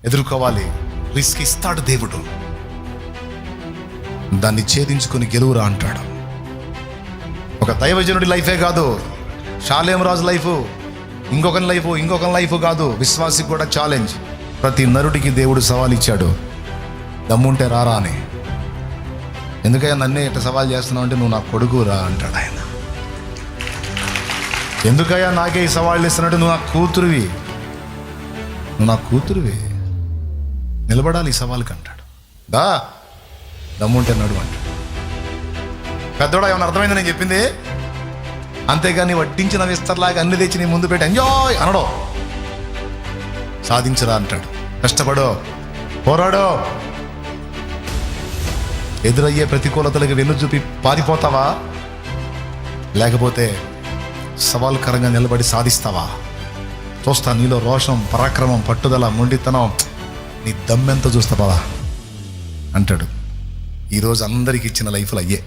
ఎదుర్కోవాలి. రిస్క్ ఇస్తాడు దేవుడు. దాన్ని ఛేదించుకుని గెలువురా అంటాడు. ఒక దైవజనుడి లైఫే కాదు, షాలేం రాజు లైఫ్, ఇంకొకరి లైఫ్ కాదు, విశ్వాసికి కూడా ఛాలెంజ్. ప్రతి నరుడికి దేవుడు సవాల్ ఇచ్చాడు, దమ్ముంటే రారా అని. ఎందుకయ్యా నన్నే ఇట్లా సవాల్ చేస్తున్నావు అంటే, నువ్వు నా కొడుకు రా అంటాడు ఆయన. ఎందుకయ్యా నాకే ఈ సవాళ్ళు ఇస్తున్నట్టు, నువ్వు నా కూతురువి, నిలబడాలి ఈ సవాల్కి అంటాడు. దమ్ముంటే నడు అంటాడు. పెద్దోడా ఏమన్నా అర్థమైంది నేను చెప్పింది? అంతేగాని వడ్డించిన విస్తర్లాగా అన్ని తెచ్చి నీ ముందు పెట్టి ఎంజాయ్ అనడో. సాధించరా అంటాడు. కష్టపడో, పోరాడో. ఎదురయ్యే ప్రతికూలతలకు వెన్ను చూపి పారిపోతావా, లేకపోతే సవాల్కరంగా నిలబడి సాధిస్తావా? చూస్తా నీలో రోషం, పరాక్రమం, పట్టుదల, మొండితనం, నీ దమ్మెంత చూస్తా పదా అంటాడు. ఈరోజు అందరికి ఇచ్చిన లైఫ్లు అయ్యే.